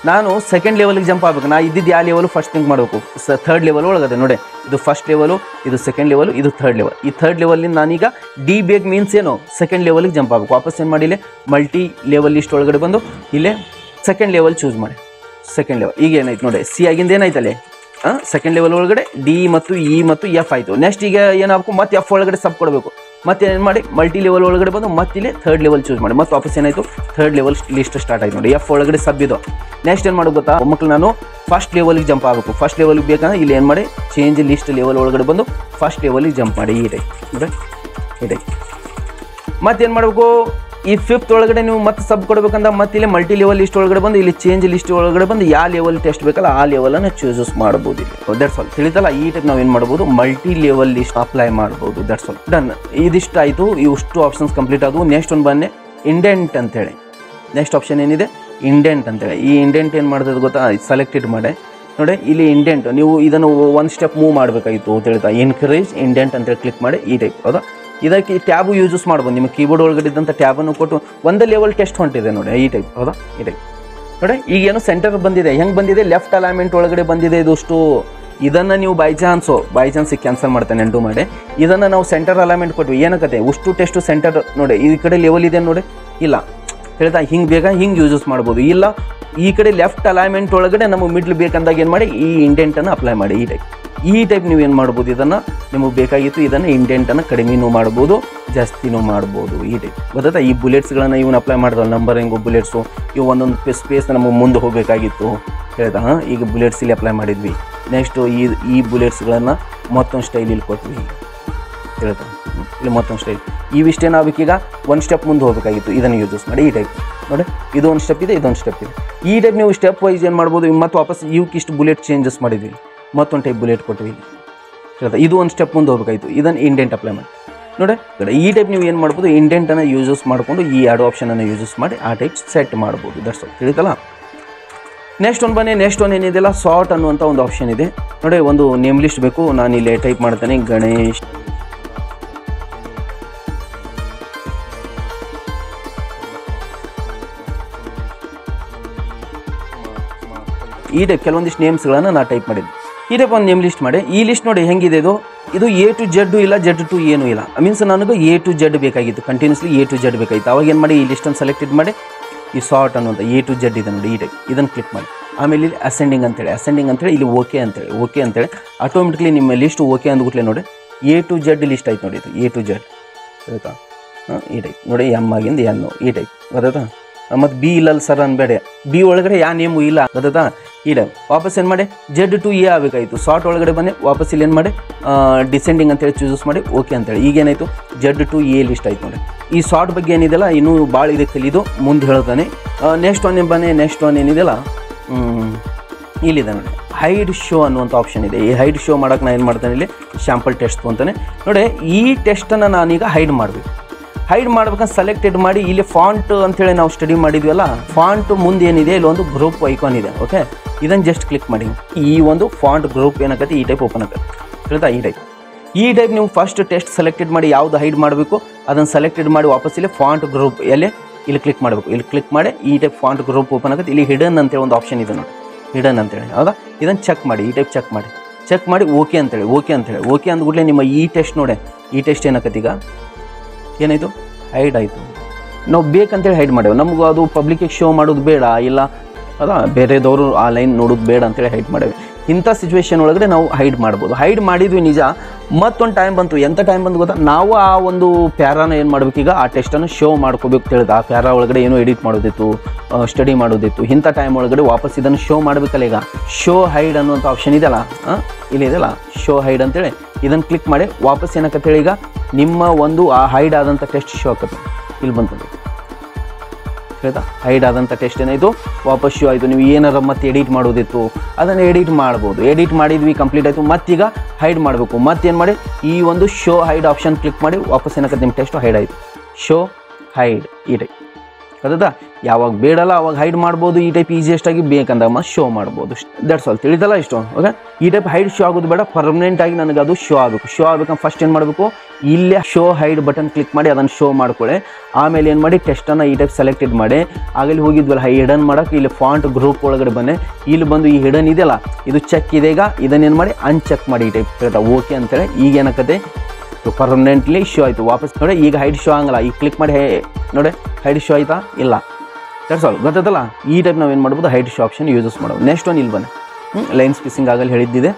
ನಾನು ಸೆಕೆಂಡ್ ಲೆವೆಲ್ಗೆ ಜಂಪ್ ಆಗಬೇಕು. ನಾ ಇದ್ದಿದ್ದು ಯಾವ ಲೆವೆಲು ಫಸ್ಟ್ ಥಿಂಕ್ ಮಾಡಬೇಕು. 3rd ಲೆವೆಲ್ ಒಳಗದೆ ನೋಡಿ, ಇದು ಫಸ್ಟ್ ಲೆವೆಲು, ಇದು ಸೆಕೆಂಡ್ ಲೆವೆಲು, ಇದು 3rd ಲೆವೆಲ್. ಈ 3rd ಲೆವೆಲಿಂದ ನಾನೀಗ ಡಿ ಬೇಕ್ ಮೀನ್ಸ್ ಏನು ಸೆಕೆಂಡ್ ಲೆವೆಲ್ಗೆ ಜಂಪ್ ಆಗಬೇಕು. ವಾಪಸ್ ಏನು ಮಾಡಿ, ಇಲ್ಲೇ ಮಲ್ಟಿ ಲೆವೆಲ್ ಲಿಸ್ಟ್ ಒಳಗಡೆ ಬಂದು ಇಲ್ಲೇ ಸೆಕೆಂಡ್ ಲೆವೆಲ್ ಚೂಸ್ ಮಾಡಿ. ಸೆಕೆಂಡ್ ಲೆವೆಲ್ ಈಗ ಏನಾಯ್ತು ನೋಡಿ, ಸಿ ಆಗಿಂದ ಏನಾಯ್ತಲ್ಲೇ ಸೆಕೆಂಡ್ ಲೆವೆಲ್ ಒಳಗಡೆ ಡಿ ಮತ್ತು ಇ ಮತ್ತು ಎಫ್ ಆಯಿತು. ನೆಕ್ಸ್ಟ್ ಈಗ ಏನಾಗಬೇಕು, ಮತ್ತೆ ಎಫ್ ಒಳಗಡೆ ಸಬ್ ಕೊಡಬೇಕು. ಮತ್ತೆ ಏನು ಮಾಡಿ ಮಲ್ಟಿ ಲೆವೆಲ್ ಒಳಗಡೆ ಬಂದು ಮತ್ತೆ ಇಲ್ಲಿ 3rd ಲೆವೆಲ್ ಚೂಸ್ ಮಾಡಿ. ಮತ್ತೆ ವಾಪಸ್ ಏನಾಯಿತು 3rd ಲೆವೆಲ್ ಲಿಸ್ಟ್ ಸ್ಟಾರ್ಟ್ ಆಯಿತು ನೋಡಿ, ಎಫ್ ಒಳಗಡೆ ಸಬ್ ಇದು. ನೆಕ್ಸ್ಟ್ ಏನು ಮಾಡೋದು ಗೊತ್ತಾ, ಮಕ್ಕಳು ನಾನು ಫಸ್ಟ್ ಲೆವೆಲ್ಗೆ ಜಂಪ್ ಆಗಬೇಕು. ಫಸ್ಟ್ ಲೆವೆಲ್ಗೆ ಬೇಕಂದ್ರೆ ಇಲ್ಲಿ ಏನು ಮಾಡಿ ಚೇಂಜ್ ಲಿಸ್ಟ್ ಲೆವೆಲ್ ಒಳಗಡೆ ಬಂದು ಫಸ್ಟ್ ಲೆವೆಲ್ಗೆ ಜಂಪ್ ಮಾಡಿ ಈ ಟೈಪ್ ನೋಡಿ ಈ ಟೈಪ್. ಮತ್ತೇನು ಮಾಡಬೇಕು, ಈ 5th ಒಳಗಡೆ ನೀವು ಮತ್ತೆ ಸಬ್ ಕೊಡಬೇಕಂದ್ರೆ ಮತ್ತೆ ಇಲ್ಲಿ ಮಲ್ಟಿ ಲೆವೆಲ್ ಲಿಸ್ಟ್ ಒಳಗಡೆ ಬಂದು ಇಲ್ಲಿ ಚೇಂಜ್ ಲಿಸ್ಟ್ ಒಳಗಡೆ ಬಂದು ಯಾವ ಲೆವೆಲ್ ಟೆಸ್ಟ್ ಬೇಕಲ್ಲ ಆ ಲೆವೆಲನ್ನು ಚೂಸಸ್ ಮಾಡ್ಬೋದು. ಇಲ್ಲಿ ದಟ್ಸ್ ಆಲ್. ತಿಳಿತಲ್ಲ, ಈ ಟೈಪ್ ನಾವು ಏನು ಮಾಡ್ಬೋದು ಮಲ್ಟಿ ಲೆವೆಲ್ ಲಿಸ್ಟ್ ಅಪ್ಲೈ ಮಾಡ್ಬೋದು. That's all, done. ಇದಿಷ್ಟು ಆಯಿತು, ಇಷ್ಟು ಆಪ್ಷನ್ಸ್ ಕಂಪ್ಲೀಟ್ ಆದವು. ನೆಕ್ಸ್ಟ್ ಒಂದು ಬನ್ನಿ ಇಂಡೆಂಟ್ ಅಂತೇಳಿ. ನೆಕ್ಸ್ಟ್ ಆಪ್ಷನ್ ಏನಿದೆ ಇಂಡೆಂಟ್ ಅಂತೇಳಿ. ಈ ಇಂಡೆಂಟ್ ಏನು ಮಾಡ್ತದೆ ಗೊತ್ತಾ, ಸೆಲೆಕ್ಟೆಡ್ ಮಾಡಿ ನೋಡಿ, ಇಲ್ಲಿ ಇಂಡೆಂಟ್ ನೀವು ಇದನ್ನು 1 ಸ್ಟೆಪ್ ಮೂವ್ ಮಾಡಬೇಕಾಗಿತ್ತು ತಿಳಿತಾ. ಇನ್ಕ್ರೀಸ್ ಇಂಡೆಂಟ್ ಅಂತೇಳಿ ಕ್ಲಿಕ್ ಮಾಡಿ ಈ ಟೈಪ್ ಹೌದಾ. ಇದಕ್ಕೆ ಟ್ಯಾಬು ಯೂಸಸ್ ಮಾಡ್ಬೋದು. ನಿಮ್ಮ ಕೀಬೋರ್ಡ್ ಒಳಗಡೆ ಇದ್ದಂಥ ಟ್ಯಾಬನ್ನು ಕೊಟ್ಟು ಒಂದು ಲೆವೆಲ್ ಟೆಸ್ಟ್ ಹೊಂಟಿದೆ ನೋಡಿ ಈ ಟೈಪ್ ಹೌದಾ ಈ ಟೈಪ್ ನೋಡಿ. ಈಗೇನು ಸೆಂಟರ್ ಬಂದಿದೆ, ಹೆಂಗೆ ಬಂದಿದೆ ಲೆಫ್ಟ್ ಅಲೈನ್ಮೆಂಟ್ ಒಳಗಡೆ ಬಂದಿದೆ ಇದಷ್ಟು. ಇದನ್ನು ನೀವು ಬೈ ಚಾನ್ಸಿಗೆ ಕ್ಯಾನ್ಸಲ್ ಮಾಡ್ತೇನೆ ಎಂಟು ಮಾಡಿ. ಇದನ್ನು ನಾವು ಸೆಂಟರ್ ಅಲೈನ್ಮೆಂಟ್ ಕೊಟ್ವಿ, ಏನಕ್ಕತೆ ಉಷ್ಟು ಟೆಸ್ಟು ಸೆಂಟರ್ ನೋಡಿ. ಈ ಕಡೆ ಲೆವೆಲ್ ಇದೆ ನೋಡಿ, ಇಲ್ಲ ಹೇಳ್ತಾ ಹಿಂಗೆ ಬೇಗ ಹಿಂಗೆ ಯೂಸಸ್ ಮಾಡ್ಬೋದು. ಇಲ್ಲ ಈ ಕಡೆ ಲೆಫ್ಟ್ ಅಲೈನ್ಮೆಂಟ್ ಒಳಗಡೆ ನಮಗೆ ಮಿಡ್ಲ್ ಬೇಕಂದಾಗ ಏನು ಮಾಡಿ ಈ ಇಂಡೆಂಟನ್ನು ಅಪ್ಲೈ ಮಾಡಿ ಈ ಟೈಪ್. ಈ ಟೈಪ್ ನೀವು ಏನು ಮಾಡ್ಬೋದು, ಇದನ್ನು ನಿಮಗೆ ಬೇಕಾಗಿತ್ತು ಇದನ್ನು ಇಂಡೆಂಟನ್ನು ಕಡಿಮೆನೂ ಮಾಡ್ಬೋದು ಜಾಸ್ತಿನೂ ಮಾಡ್ಬೋದು. ಈ ಟೈಪ್ ಗೊತ್ತಾ. ಈ ಬುಲೆಟ್ಸ್ಗಳನ್ನು ಇವನ್ನ ಅಪ್ಲೈ ಮಾಡಿದ್ರಲ್ಲ, ನಂಬರಿಂಗು ಬುಲೆಟ್ಸು ಇವು ಒಂದೊಂದು ಸ್ಪೇಸ್ ನಮಗೆ ಮುಂದೆ ಹೋಗಬೇಕಾಗಿತ್ತು ಹೇಳ್ತಾ. ಈಗ ಬುಲೆಟ್ಸ್ ಇಲ್ಲಿ ಅಪ್ಲೈ ಮಾಡಿದ್ವಿ. ನೆಕ್ಸ್ಟು ಈ ಬುಲೆಟ್ಸ್ಗಳನ್ನು ಮತ್ತೊಂದು ಸ್ಟೈಲ್ ಇಲ್ಲಿ ಕೊಟ್ವಿ ಹೇಳ್ತಾ. ಇಲ್ಲಿ ಮತ್ತೊಂದು ಸ್ಟೈಲ್ ಇವಿಷ್ಟೇನಾಗಬೇಕೀಗ ಒಂದು ಸ್ಟೆಪ್ ಮುಂದೆ ಹೋಗಬೇಕಾಗಿತ್ತು, ಇದನ್ನು ಯೂಸಸ್ ಮಾಡಿ ಈ ಟೈಪ್ ನೋಡಿ. ಇದು ಒಂದು ಸ್ಟೆಪ್ ಇದೆ, ಇದೊಂದು ಸ್ಟೆಪ್ ಇದೆ. ಈ ಟೈಪ್ ನೀವು ಸ್ಟೆಪ್ ವೈಸ್ ಏನು ಮಾಡ್ಬೋದು, ಮತ್ತು ವಾಪಸ್ ಇವಕ್ಕಿಷ್ಟು ಬುಲೆಟ್ ಚೇಂಜಸ್ ಮಾಡಿದ್ವಿ, ಮತ್ತೊಂದು ಟೈಪ್ ಬುಲೆಟ್ ಕೊಟ್ಟಿವಿ ಹೇಳ್ತಾ. ಇದು ಒಂದು ಸ್ಟೆಪ್ ಮುಂದೆ ಹೋಗಬೇಕಾಗಿತ್ತು, ಇದನ್ನು ಇಂಡೆಂಟ್ ಅಪ್ಲೈ ಮಾಡಿ ನೋಡಿ. ಈ ಟೈಪ್ ನೀವು ಏನು ಮಾಡ್ಬೋದು, ಇಂಡೆಂಟನ್ನು ಯೂಸಸ್ ಮಾಡಿಕೊಂಡು ಈ ಎರಡು ಆಪ್ಷನನ್ನು ಯೂಸಸ್ ಮಾಡಿ ಆ ಟೈಪ್ ಸೆಟ್ ಮಾಡ್ಬೋದು. ದಟ್ಸ್ ಆಲ್, ತಿಳಿತಲ್ಲ. ನೆಕ್ಸ್ಟ್ ಒಂದು ಬನ್ನಿ. ನೆಕ್ಸ್ಟ್ ಒಂದು ಏನಿದೆಯಲ್ಲ, ಸಾರ್ಟ್ ಅನ್ನುವಂಥ ಒಂದು ಆಪ್ಷನ್ ಇದೆ ನೋಡಿ. ಒಂದು ನೇಮ್ ಲಿಸ್ಟ್ ಬೇಕು, ನಾನು ಇಲ್ಲಿ ಟೈಪ್ ಮಾಡ್ತೇನೆ ಗಣೇಶ್. ಈ ಟೈಪ್ ಕೆಲವೊಂದಿಷ್ಟು ನೇಮ್ಸ್ಗಳನ್ನು ನಾನು ಟೈಪ್ ಮಾಡಿದ್ದೆ. ಈ ಟೈಪ್ ಒಂದು ನೇಮ್ ಲಿಸ್ಟ್ ಮಾಡಿ. ಈ ಲಿಸ್ಟ್ ನೋಡಿ ಹೆಂಗಿದೆ, ಇದು A to Z ಇಲ್ಲ, Z to ಏನೂ ಇಲ್ಲ. ಮೀನ್ಸ್ ನನಗೆ A to Z ಬೇಕಾಗಿತ್ತು, ಕಂಟಿನ್ಯೂಸ್ಲಿ A to Z ಬೇಕಾಗಿತ್ತು. ಅವಾಗ ಏನು ಮಾಡಿ, ಈ ಲಿಸ್ಟನ್ನು ಸೆಲೆಕ್ಟೆಡ್ ಮಾಡಿ ಈ ಸಾರ್ಟ್ ಅನ್ನುವಂಥ A to Z ಇದೆ ನೋಡಿ, ಈ ಟೈಪ್ ಇದನ್ನು ಕ್ಲಿಕ್ ಮಾಡಿ. ಆಮೇಲೆ ಇಲ್ಲಿ ಅಸೆಂಡಿಂಗ್ ಅಂತೇಳಿ ಇಲ್ಲಿ ಓಕೆ ಅಂತೇಳಿ ಆಟೋಮೆಟಿಕ್ಲಿ ನಿಮ್ಮ ಲಿಸ್ಟ್ ಓಕೆ ಅಂದ್ಬಿಟ್ಲೆ ನೋಡಿ A to Z ಲಿಸ್ಟ್ ಆಯ್ತು ನೋಡಿ. ಇದು A to Z ಆಯಿತಾ. ಈ ಟೈಪ್ ನೋಡಿ, ಎಮ್ ಆಗಿಂದ ಎನ್ನು ಈ ಟೈಪ್ ಗೊತ್ತಾ. ಮತ್ತು ಬಿ ಇಲ್ಲಲ್ಲ ಸರ್ ಅನ್ಬೇಡ, ಬಿ ಒಳಗಡೆ ಯಾವ ನೇಮು ಇಲ್ಲ ಗೊತ್ತಾ. ಈ ಟೈಪ್ ವಾಪಸ್ ಏನು ಮಾಡಿ Z to A ಆಗಬೇಕಾಯಿತು. ಸಾರ್ಟ್ ಒಳಗಡೆ ಬನ್ನಿ, ವಾಪಸ್ ಇಲ್ಲಿ ಏನು ಮಾಡಿ ಡಿಸೆಂಡಿಂಗ್ ಅಂತೇಳಿ ಚೂಸಸ್ ಮಾಡಿ ಓಕೆ ಅಂತೇಳಿ. ಈಗೇನಾಯಿತು, Z to A ಲಿಸ್ಟ್ ಆಯ್ತು ನೋಡಿ. ಈ ಸಾರ್ಟ್ ಬಗ್ಗೆ ಏನಿದೆಯಲ್ಲ ಇನ್ನೂ ಭಾಳ ಇದೆ ಕಲಿದು, ಮುಂದೆ ಹೇಳ್ತಾನೆ. ನೆಕ್ಸ್ಟ್ ಒನ್ ಬನ್ನಿ. ನೆಕ್ಸ್ಟ್ ಒನ್ ಏನಿದೆಯಲ್ಲ ಇಲ್ಲಿದೆ ನೋಡಿ, ಹೈಡ್ ಶೋ ಅನ್ನುವಂಥ ಆಪ್ಷನ್ ಇದೆ. ಈ ಹೈಡ್ ಶೋ ಮಾಡೋಕೆ ನಾನು ಏನು ಮಾಡ್ತಾನೆ, ಇಲ್ಲಿ ಶಾಂಪಲ್ ಟೆಸ್ಟ್ ಅಂತಾನೆ ನೋಡಿ. ಈ ಟೆಸ್ಟನ್ನು ನಾನೀಗ ಹೈಡ್ ಮಾಡಬೇಕು. ಹೈಡ್ ಮಾಡ್ಬೇಕಂತ ಸೆಲೆಕ್ಟೆಡ್ ಮಾಡಿ ಇಲ್ಲಿ ಫಾಂಟ್ ಅಂತೇಳಿ ನಾವು ಸ್ಟಡಿ ಮಾಡಿದ್ವಲ್ಲ, ಫಾಂಟ್ ಮುಂದೆ ಏನಿದೆ ಇಲ್ಲಿ ಒಂದು ಗ್ರೂಪ್ ಐಕಾನ್ ಇದೆ. ಓಕೆ, ಇದನ್ನು ಜಸ್ಟ್ ಕ್ಲಿಕ್ ಮಾಡಿ. ಈ ಒಂದು ಫಾಂಟ್ ಗ್ರೂಪ್ ಏನಾಗತ್ತೆ, ಈ ಟೈಪ್ ಓಪನ್ ಆಗುತ್ತೆ ಹೇಳ್ತಾ. ಈ ಟೈಪ್ ನೀವು ಫಸ್ಟ್ ಟೆಸ್ಟ್ ಸೆಲೆಕ್ಟೆಡ್ ಮಾಡಿ ಯಾವುದು ಹೈಡ್ ಮಾಡಬೇಕು ಅದನ್ನು ಸೆಲೆಕ್ಟೆಡ್ ಮಾಡಿ ವಾಪಸ್ ಇಲ್ಲಿ ಫಾಂಟ್ ಗ್ರೂಪ್ ಇಲ್ಲಿ ಕ್ಲಿಕ್ ಮಾಡಬೇಕು. ಇಲ್ಲಿ ಕ್ಲಿಕ್ ಮಾಡಿ ಈ ಟೈಪ್ ಫಾಂಟ್ ಗ್ರೂಪ್ ಓಪನ್ ಆಗುತ್ತೆ. ಇಲ್ಲಿ ಹಿಡನ್ ಅಂತೇಳಿ ಒಂದು ಆಪ್ಷನ್ ಇದೆ ನೋಡಿ, ಹಿಡನ್ ಅಂತೇಳಿ. ಹೌದಾ, ಇದನ್ನು ಚೆಕ್ ಮಾಡಿ. ಈ ಟೈಪ್ ಚೆಕ್ ಮಾಡಿ ಓಕೆ ಅಂತೇಳಿ. ಓಕೆ ಅಂದ್ಬಿಟ್ಲೆ ನಿಮ್ಮ ಈ ಟೆಸ್ಟ್ ನೋಡಿ, ಈ ಟೆಸ್ಟ್ ಏನಾಗತ್ತೆ, ಈಗ ಏನಾಯಿತು, ಹೈಡ್ ಆಯಿತು. ನಾವು ಬೇಕಂತೇಳಿ ಹೈಡ್ ಮಾಡೇವೆ, ನಮಗೂ ಅದು ಪಬ್ಲಿಕ್ಕಿಗೆ ಶೋ ಮಾಡೋದು ಬೇಡ, ಇಲ್ಲ ಅದಾ ಬೇರೆದವರು ಆ ಲೈನ್ ನೋಡೋದು ಬೇಡ ಅಂತೇಳಿ ಹೈಡ್ ಮಾಡೇವೆ. ಇಂಥ ಸಿಚುವೇಶನ್ ಒಳಗಡೆ ನಾವು ಹೈಡ್ ಮಾಡ್ಬೋದು. ಹೈಡ್ ಮಾಡಿದ್ವಿ ನಿಜ, ಮತ್ತೊಂದು ಟೈಮ್ ಬಂತು. ಎಂಥ ಟೈಮ್ ಬಂತು ಗೊತ್ತಾ, ನಾವು ಆ ಒಂದು ಪ್ಯಾರಾನ ಏನು ಮಾಡಬೇಕೀಗ, ಆ ಟೆಸ್ಟನ್ನು ಶೋ ಮಾಡ್ಕೋಬೇಕು ತಿಳಿದ. ಆ ಪ್ಯಾರಾ ಒಳಗಡೆ ಏನೋ ಎಡಿಟ್ ಮಾಡೋದಿತ್ತು, ಸ್ಟಡಿ ಮಾಡೋದಿತ್ತು. ಇಂಥ ಟೈಮ್ ಒಳಗಡೆ ವಾಪಸ್ ಇದನ್ನು ಶೋ ಮಾಡಬೇಕಲ್ಲ. ಈಗ ಶೋ ಹೈಡ್ ಅನ್ನುವಂಥ ಆಪ್ಷನ್ ಇದೆಯಲ್ಲ, ಇಲ್ಲಿದೆಯಲ್ಲ ಶೋ ಹೈಡ್ ಅಂತೇಳಿ, ಇದನ್ನು ಕ್ಲಿಕ್ ಮಾಡಿ ವಾಪಸ್ ಏನಕ್ಕಂತೇಳಿ ಈಗ ನಿಮ್ಮ ಒಂದು ಆ ಹೈಡ್ ಆದಂಥ ಟೆಸ್ಟ್ ಶೋ ಆಗುತ್ತೆ. ಇಲ್ಲಿ ಬಂತು ಆಯ್ತಾ, ಹೈಡ್ ಆದಂಥ ಟೆಸ್ಟ್ ಏನಾಯಿತು, ವಾಪಸ್ ಶೋ ಆಯಿತು. ನೀವು ಏನಾರ ಮತ್ತೆ ಎಡಿಟ್ ಮಾಡೋದಿತ್ತು ಅದನ್ನು ಎಡಿಟ್ ಮಾಡ್ಬೋದು. ಎಡಿಟ್ ಮಾಡಿದ್ವಿ, ಕಂಪ್ಲೀಟ್ ಆಯಿತು. ಮತ್ತೀಗ ಹೈಡ್ ಮಾಡಬೇಕು. ಮತ್ತೇನು ಮಾಡಿ ಈ ಒಂದು ಶೋ ಹೈಡ್ ಆಪ್ಷನ್ ಕ್ಲಿಕ್ ಮಾಡಿ ವಾಪಸ್ ಏನಾಗುತ್ತೆ, ನಿಮ್ಮ ಟೆಸ್ಟ್ ಹೈಡ್ ಆಯಿತು. ಶೋ ಹೈಡ್ ಈ ಟೈಪ್ ಗೊತ್ತಾ. ಯಾವಾಗ ಬೇಡಲ್ಲ ಅವಾಗ ಹೈಡ್ ಮಾಡ್ಬೋದು. ಈ ಟೈಪ್ ಈಸಿಯೆಸ್ಟಾಗಿ ಬೇಕಂದಾಗ ಶೋ ಮಾಡ್ಬೋದು. ದಟ್ಸ್ ಆಲ್, ತಿಳಿದಲ್ಲ ಇಷ್ಟು. ಓಕೆ, ಈ ಟೈಪ್ ಹೈಡ್ ಶೋ ಆಗೋದು ಬೇಡ, ಪರ್ಮನೆಂಟಾಗಿ ನನಗೆ ಅದು ಶೋ ಆಗಬೇಕು. ಶೋ ಆಗಬೇಕಂದ್ರೆ ಫಸ್ಟ್ ಏನು ಮಾಡಬೇಕು, ಇಲ್ಲೇ ಶೋ ಹೈಡ್ ಬಟನ್ ಕ್ಲಿಕ್ ಮಾಡಿ ಅದನ್ನು ಶೋ ಮಾಡ್ಕೊಳ್ಳಿ. ಆಮೇಲೆ ಏನು ಮಾಡಿ ಟೆಸ್ಟನ್ನು ಈ ಟೈಪ್ ಸೆಲೆಕ್ಟೆಡ್ ಮಾಡಿ, ಆಗಲಿ ಹೋಗಿದ್ವಲ್ಲ ಹಿಡನ್ ಮಾಡೋಕ್ಕೆ, ಇಲ್ಲಿ ಫಾಂಟ್ ಗ್ರೂಪ್ ಒಳಗಡೆ ಬನ್ನಿ. ಇಲ್ಲಿ ಬಂದು ಈ ಹಿಡನ್ ಇದೆಯಲ್ಲ ಇದು ಚೆಕ್ ಇದೆ. ಈಗ ಇದನ್ನೇನು ಮಾಡಿ ಅನ್ಚೆಕ್ ಮಾಡಿ ಈ ಟೈಪ್ ಹೇಳ್ತಾ ಓಕೆ ಅಂತೇಳಿ. ಈಗ ಏನಾಗುತ್ತೆ, ಪರ್ಮನೆಂಟ್ಲಿ ಶೋ ಆಯಿತು. ವಾಪಸ್ ನೋಡಿ, ಈಗ ಹೈಡ್ ಶೋ ಆಗಲ್ಲ. ಈಗ ಕ್ಲಿಕ್ ಮಾಡಿ ನೋಡಿ ಹೈಡ್ ಶೋ ಆಯಿತಾ, ಇಲ್ಲ. ದಟ್ಸ್ ಆಲ್, ಗೊತ್ತಲ್ಲ. ಈ ಟೈಪ್ ನಾವು ಏನು ಮಾಡ್ಬೋದು, ಹೈಡ್ ಶೋ ಆಪ್ಷನ್ ಯೂಸಸ್ ಮಾಡೋದು. ನೆಕ್ಸ್ಟ್ ಒನ್ ಇಲ್ಲಿ ಬನ್ನಿ, ಲೈನ್ ಸ್ಪೇಸಿಂಗ್ ಆಗಲಿ ಹೇಳಿದ್ದಿದೆ.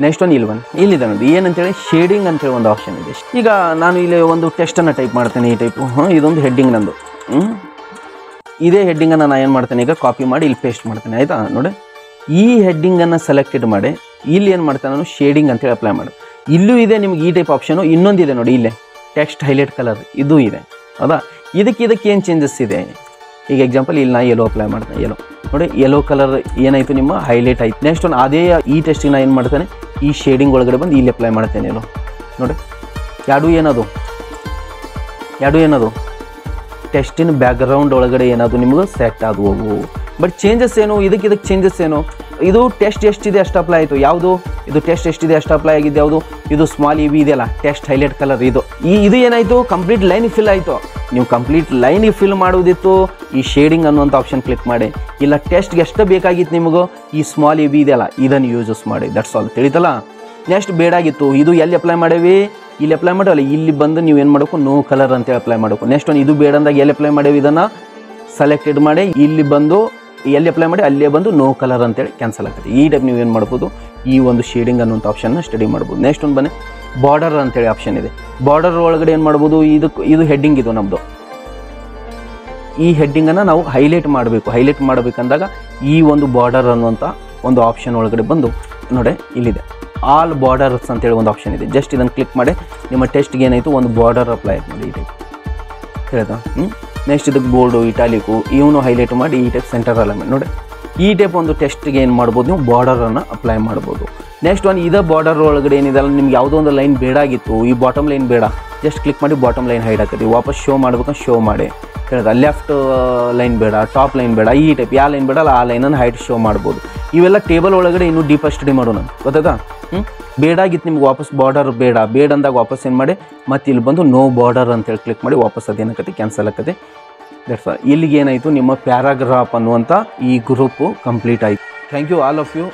ನೆಕ್ಸ್ಟ್ ಒನ್ ಇಲ್ಲಿ ಬನ್ನಿ, ಇಲ್ಲಿದೆ ನೋಡಿ ಏನಂತೇಳಿ ಶೇಡಿಂಗ್ ಅಂತೇಳಿ ಒಂದು ಆಪ್ಷನ್ ಇದೆ. ಈಗ ನಾನು ಇಲ್ಲಿ ಒಂದು ಟೆಸ್ಟನ್ನು ಟೈಪ್ ಮಾಡ್ತೇನೆ. ಈ ಟೈಪು ಇದೊಂದು ಹೆಡ್ಡಿಂಗ್ ನಂದು. ಇದೇ ಹೆಡ್ಡಿಂಗನ್ನು ನಾನು ಏನು ಮಾಡ್ತೇನೆ, ಈಗ ಕಾಪಿ ಮಾಡಿ ಇಲ್ಲಿ ಪೇಸ್ಟ್ ಮಾಡ್ತೇನೆ. ಆಯಿತಾ ನೋಡಿ, ಈ ಹೆಡ್ಡಿಂಗನ್ನು ಸೆಲೆಕ್ಟೆಡ್ ಮಾಡಿ ಇಲ್ಲಿ ಏನು ಮಾಡ್ತೇನೆ ನಾನು, ಶೇಡಿಂಗ್ ಅಂತೇಳಿ ಅಪ್ಲೈ ಮಾಡಿ. ಇಲ್ಲೂ ಇದೆ ನಿಮ್ಗೆ ಈ ಟೈಪ್ ಆಪ್ಷನು. ಇನ್ನೊಂದಿದೆ ನೋಡಿ, ಇಲ್ಲೇ ಟೆಕ್ಸ್ಟ್ ಹೈಲೈಟ್ ಕಲರ್ ಇದು ಇದೆ. ಹೌದಾ, ಇದಕ್ಕೆ ಏನು ಚೇಂಜಸ್ ಇದೆ. ಈಗ ಎಕ್ಸಾಂಪಲ್ ಇಲ್ಲಿ ನಾ ಯೆಲ್ಲೋ ಅಪ್ಲೈ ಮಾಡ್ತೇನೆ. ಯೆಲ್ಲೋ ನೋಡಿ, ಯೆಲ್ಲೋ ಕಲರ್ ಏನಾಯಿತು, ನಿಮ್ಮ ಹೈಲೈಟ್ ಆಯಿತು. ನೆಕ್ಸ್ಟ್ ಒಂದು ಅದೇ ಈ ಟೆಸ್ಟಿಗೆ ನಾನು ಏನು ಮಾಡ್ತೇನೆ, ಈ ಶೇಡಿಂಗ್ ಒಳಗಡೆ ಬಂದು ಇಲ್ಲಿ ಅಪ್ಲೈ ಮಾಡ್ತೇನೆ. ಯೆಲ್ಲೋ ನೋಡಿ, ಎರಡು ಏನದು ಟೆಸ್ಟಿನ ಬ್ಯಾಕ್ಗ್ರೌಂಡ್ ಒಳಗಡೆ ಏನಾದರೂ ನಿಮಗೆ ಸೆಟ್ ಆಗುವವು. ಬಟ್ ಚೇಂಜಸ್ ಏನು, ಇದಕ್ಕೆ ಚೇಂಜಸ್ ಏನು, ಇದು ಟೆಸ್ಟ್ ಎಷ್ಟಿದೆ ಅಷ್ಟು ಅಪ್ಲೈ ಆಯಿತು. ಯಾವುದು ಇದು ಟೆಸ್ಟ್ ಎಷ್ಟಿದೆ ಅಷ್ಟು ಅಪ್ಲೈ ಆಗಿದೆ. ಯಾವುದು ಇದು ಸ್ಮಾಲ್ ಇ ವಿ ಇದೆಯಲ್ಲ, ಟೆಸ್ಟ್ ಹೈಲೈಟ್ ಕಲರ್ ಇದು ಏನಾಯಿತು, ಕಂಪ್ಲೀಟ್ ಲೈನ್ ಫಿಲ್ ಆಯಿತು. ನೀವು ಕಂಪ್ಲೀಟ್ ಲೈನಿಗೆ ಫಿಲ್ ಮಾಡೋದಿತ್ತು, ಈ ಶೇಡಿಂಗ್ ಅನ್ನುವಂಥ ಆಪ್ಷನ್ ಕ್ಲಿಕ್ ಮಾಡಿ. ಇಲ್ಲ ಟೆಸ್ಟ್ಗೆ ಎಷ್ಟು ಬೇಕಾಗಿತ್ತು ನಿಮಗೂ, ಈ ಸ್ಮಾಲ್ ಇ ವಿ ಇದೆಯಲ್ಲ ಇದನ್ನು ಯೂಸಸ್ ಮಾಡಿ. ದಟ್ಸ್ ಆಲ್, ತಿಳಿತಲ್ಲ. ನೆಕ್ಸ್ಟ್ ಬೇಡಾಗಿತ್ತು, ಇದು ಎಲ್ಲಿ ಅಪ್ಲೈ ಮಾಡೇವಿ, ಇಲ್ಲಿ ಅಪ್ಲೈ ಮಾಡೋಲ್ಲ. ಇಲ್ಲಿ ಬಂದು ನೀವು ಏನು ಮಾಡಬೇಕು, ನೋ ಕಲರ್ ಅಂತೇಳಿ ಅಪ್ಲೈ ಮಾಡಬೇಕು. ನೆಕ್ಸ್ಟ್ ಒಂದು ಇದು ಬೇಡ ಅಂದಾಗ ಎಲ್ಲಿ ಅಪ್ಲೈ ಮಾಡೇವಿ, ಇದನ್ನು ಸೆಲೆಕ್ಟೆಡ್ ಮಾಡಿ ಇಲ್ಲಿ ಬಂದು ಎಲ್ಲಿ ಅಪ್ಲೈ ಮಾಡಿ ಅಲ್ಲೇ ಬಂದು ನೋ ಕಲರ್ ಅಂತೇಳಿ ಕ್ಯಾನ್ಸಲ್ ಆಗುತ್ತೆ. ಈ ಟೈಪ್ ನೀವು ಏನು ಮಾಡ್ಬೋದು, ಈ ಒಂದು ಶೇಡಿಂಗ್ ಅನ್ನುವಂಥ ಆಪ್ಷನ್ನ ಸ್ಟಡಿ ಮಾಡ್ಬೋದು. ನೆಕ್ಸ್ಟ್ ಒಂದು ಬನ್ನಿ ಬಾರ್ಡರ್ ಅಂತೇಳಿ ಆಪ್ಷನ್ ಇದೆ. ಬಾರ್ಡರ್ ಒಳಗಡೆ ಏನು ಮಾಡ್ಬೋದು, ಇದು ಹೆಡ್ಡಿಂಗ್ ಇದು ನಮ್ಮದು. ಈ ಹೆಡ್ಡಿಂಗನ್ನು ನಾವು ಹೈಲೈಟ್ ಮಾಡಬೇಕಂದಾಗ ಈ ಒಂದು ಬಾರ್ಡರ್ ಅನ್ನುವಂಥ ಒಂದು ಆಪ್ಷನ್ ಒಳಗಡೆ ಬಂದು ನೋಡಿ, ಇಲ್ಲಿದೆ ಆಲ್ ಬಾರ್ಡರ್ಸ್ ಅಂತೇಳಿ ಒಂದು ಆಪ್ಷನ್ ಇದೆ. ಜಸ್ಟ್ ಇದನ್ನು ಕ್ಲಿಕ್ ಮಾಡಿ ನಿಮ್ಮ ಟೆಸ್ಟ್ಗೆ ಏನಾಯಿತು ಒಂದು ಬಾರ್ಡರ್ ಅಪ್ಲೈ ಆಯ್ತು ನೋಡಿ, ಈ ಟೈಪ್ ಹೇಳ್ದಾ. ನೆಕ್ಸ್ಟ್ ಇದಕ್ಕೆ ಬೋರ್ಡು ಇಟಾಲಿಕು ಇವನು ಹೈಲೈಟ್ ಮಾಡಿ ಈ ಟೈಪ್ ಸೆಂಟರ್ ಅಲೈನ್ಮೆಂಟ್ ನೋಡಿ, ಈ ಟೈಪ್ ಒಂದು ಟೆಸ್ಟ್ಗೆ ಏನು ಮಾಡ್ಬೋದು ನೀವು ಬಾರ್ಡರನ್ನು ಅಪ್ಲೈ ಮಾಡ್ಬೋದು. ನೆಕ್ಸ್ಟ್ ಒಂದು ಇದೇ ಬಾರ್ಡರ್ ಒಳಗಡೆ ಏನಿದೆಲ್ಲ ನಿಮ್ಗೆ ಯಾವುದೋ ಒಂದು ಲೈನ್ ಬೇಡ ಆಗಿತ್ತು, ಈ ಬಾಟಮ್ ಲೈನ್ ಬೇಡ, ಜಸ್ಟ್ ಕ್ಲಿಕ್ ಮಾಡಿ ಬಾಟಮ್ ಲೈನ್ ಹೈಡ್ ಹಾಕಿ ವಾಪಸ್ ಶೋ ಮಾಡ್ಬೇಕಂತ ಶೋ ಮಾಡಿ ಹೇಳ್ದ. ಲೆಫ್ಟ್ ಲೈನ್ ಬೇಡ, ಟಾಪ್ ಲೈನ್ ಬೇಡ, ಈ ಟೈಪ್ ಯಾವ ಲೈನ್ ಬೇಡ ಆ ಲೈನನ್ನು ಹೈಟ್ ಶೋ ಮಾಡ್ಬೋದು. ಇವೆಲ್ಲ ಟೇಬಲ್ ಒಳಗಡೆ ಇನ್ನೂ ಡೀಪಾಗಿ ಸ್ಟಡಿ ಮಾಡೋಣ, ಗೊತ್ತಾಯ್ತಾ. ಬೇಡಾಗಿತ್ತು ನಿಮ್ಗೆ ವಾಪಸ್ ಬಾರ್ಡರ್ ಬೇಡ ಅಂದಾಗ ವಾಪಸ್ ಏನು ಮಾಡಿ ಮತ್ತು ಇಲ್ಲಿ ಬಂದು ನೋ ಬಾರ್ಡರ್ ಅಂತೇಳಿ ಕ್ಲಿಕ್ ಮಾಡಿ ವಾಪಸ್ ಅದೇನಾಕತಿ ಕ್ಯಾನ್ಸಲ್ ಆಕತಿ. That's all. ಇಲ್ಲಿಗೆ ಏನಾಯಿತು ನಿಮ್ಮ ಪ್ಯಾರಾಗ್ರಾಫ್ ಅನ್ನುವಂಥ ಈ ಗ್ರೂಪು ಕಂಪ್ಲೀಟ್ ಆಯಿತು. Thank you all of you.